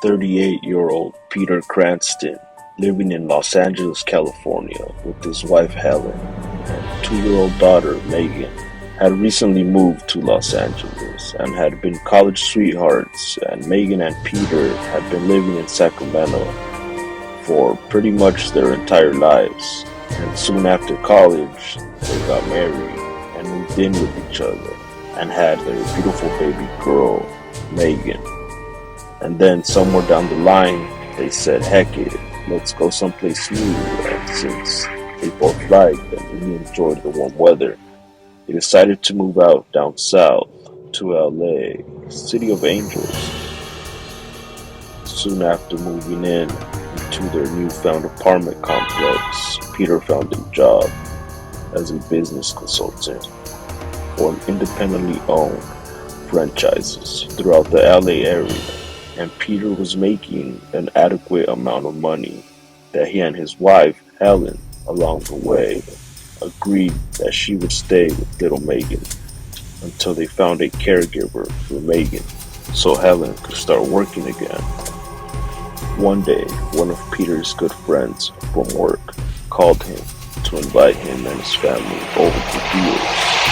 38-year-old Peter Cranston, living in Los Angeles, California, with his wife Helen and 2-year-old daughter Megan, had recently moved to Los Angeles and had been college sweethearts, and Megan and Peter had been living in Sacramento for pretty much their entire lives. And soon after college, they got married and moved in with each other and had their beautiful baby girl, Megan. And then somewhere down the line, they said, heck it, let's go someplace new. And since they both liked and really enjoyed the warm weather, they decided to move out down south to LA, City of Angels. Soon after moving in into their newfound apartment complex, Peter found a job as a business consultant for independently owned franchises throughout the LA area. And Peter was making an adequate amount of money that he and his wife, Hellen, along the way, agreed that she would stay with little Megan until they found a caregiver for Megan so Hellen could start working again. One day, one of Peter's good friends from work called him to invite him and his family over to deals,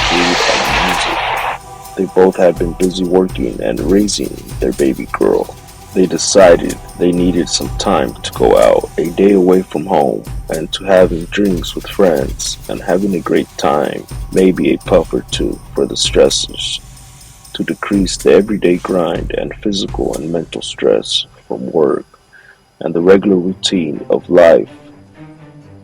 food, and music. They both had been busy working and raising their baby girl. They decided they needed some time to go out, a day away from home, and to having drinks with friends and having a great time, maybe a puff or two for the stresses, to decrease the everyday grind and physical and mental stress from work and the regular routine of life.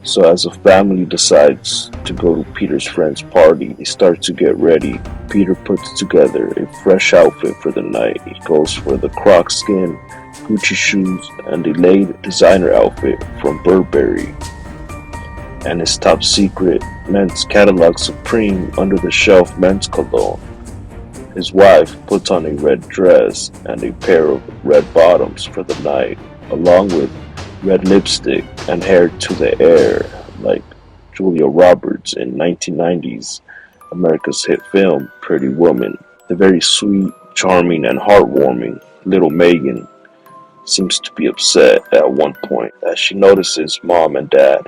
So as the family decides to go to Peter's friend's party, they start to get ready. Peter puts together a fresh outfit for the night. He goes for the croc skin, Gucci shoes, and a laid designer outfit from Burberry, and his top secret men's catalog Supreme under the shelf men's cologne. His wife puts on a red dress and a pair of red bottoms for the night, along with red lipstick and hair to the air like Julia Roberts in 1990's America's hit film Pretty Woman. The very sweet, charming, and heartwarming little Megan seems to be upset at one point as she notices mom and dad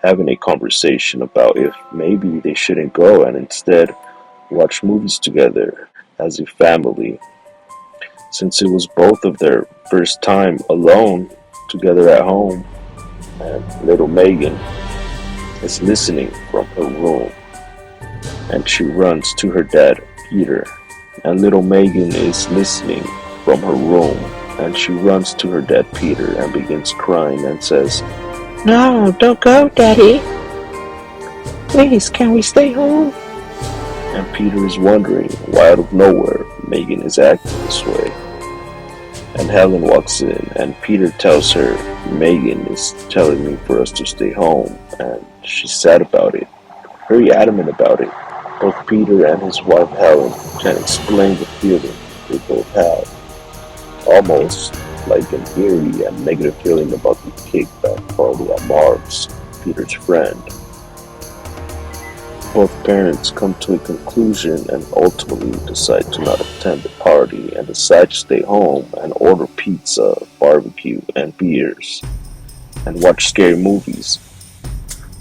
having a conversation about if maybe they shouldn't go and instead watch movies together as a family, since it was both of their first time alone together at home. And little Megan is listening from her room, and she runs to her dad Peter. And little Megan is listening from her room, and she runs to her dad Peter and begins crying and says, No, don't go, Daddy. Please, can we stay home? and Peter is wondering why out of nowhere Megan is acting this way. And Helen walks in, and Peter tells her, Megan is telling me for us to stay home, and she's sad about it, very adamant about it. Both Peter and his wife Helen can't explain the feeling they both have, almost like an eerie and negative feeling about the kickback party at Mark's, Peter's friend. Both parents come to a conclusion and ultimately decide to not attend the party and decide to stay home and order pizza, barbecue, and beers, and watch scary movies.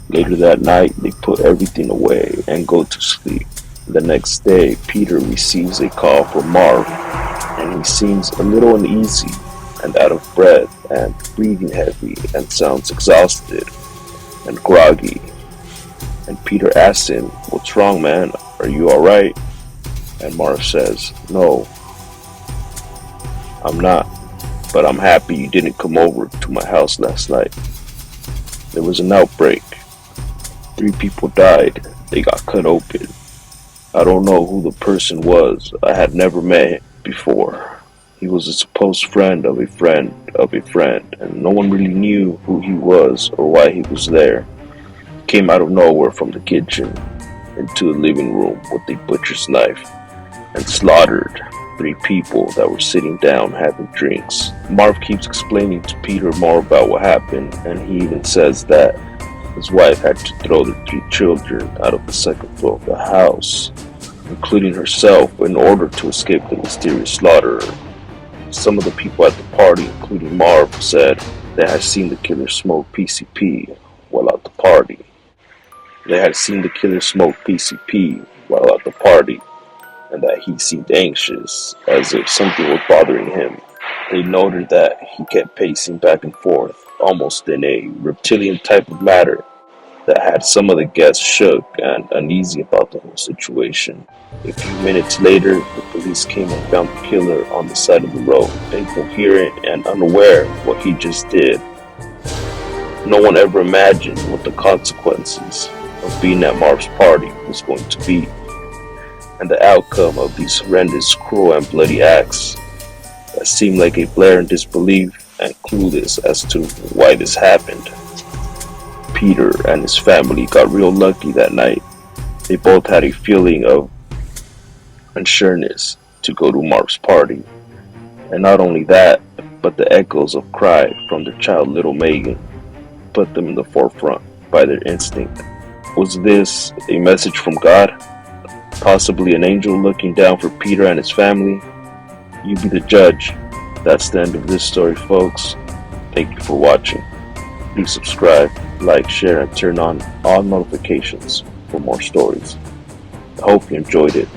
Later that night, they put everything away and go to sleep. The next day, Peter receives a call from Mark, and he seems a little uneasy and out of breath and breathing heavy and sounds exhausted and groggy. And Peter asks him, What's wrong, man? Are you alright? And Marv says, No, I'm not, but I'm happy you didn't come over to my house last night. There was an outbreak. 3 people died. They got cut open. I don't know who the person was. I had never met him before. He was a supposed friend of a friend of a friend, and no one really knew who he was or why he was there. Came out of nowhere from the kitchen into the living room with a butcher's knife and slaughtered 3 people that were sitting down having drinks. Marv keeps explaining to Peter more about what happened, and he even says that his wife had to throw the 3 children out of the second floor of the house, including herself, in order to escape the mysterious slaughterer. Some of the people at the party, including Marv, said they had seen the killer smoke PCP while at the party. They had seen the killer smoke PCP while at the party, and that he seemed anxious, as if something was bothering him. They noted that he kept pacing back and forth, almost in a reptilian type of manner that had some of the guests shook and uneasy about the whole situation. A few minutes later, the police came and found the killer on the side of the road, incoherent and unaware of what he just did. No one ever imagined what the consequences of being at Marv's party was going to be, and the outcome of these horrendous, cruel, and bloody acts that seemed like a blare in disbelief and clueless as to why this happened. Peter and his family got real lucky that night. They both had a feeling of unsureness to go to Marv's party. And not only that, but the echoes of cry from their child little Megan put them in the forefront by their instinct. Was this a message from God? Possibly an angel looking down for Peter and his family? You be the judge. That's the end of this story, folks. Thank you for watching. Please subscribe, like, share, and turn on all notifications for more stories. I hope you enjoyed it.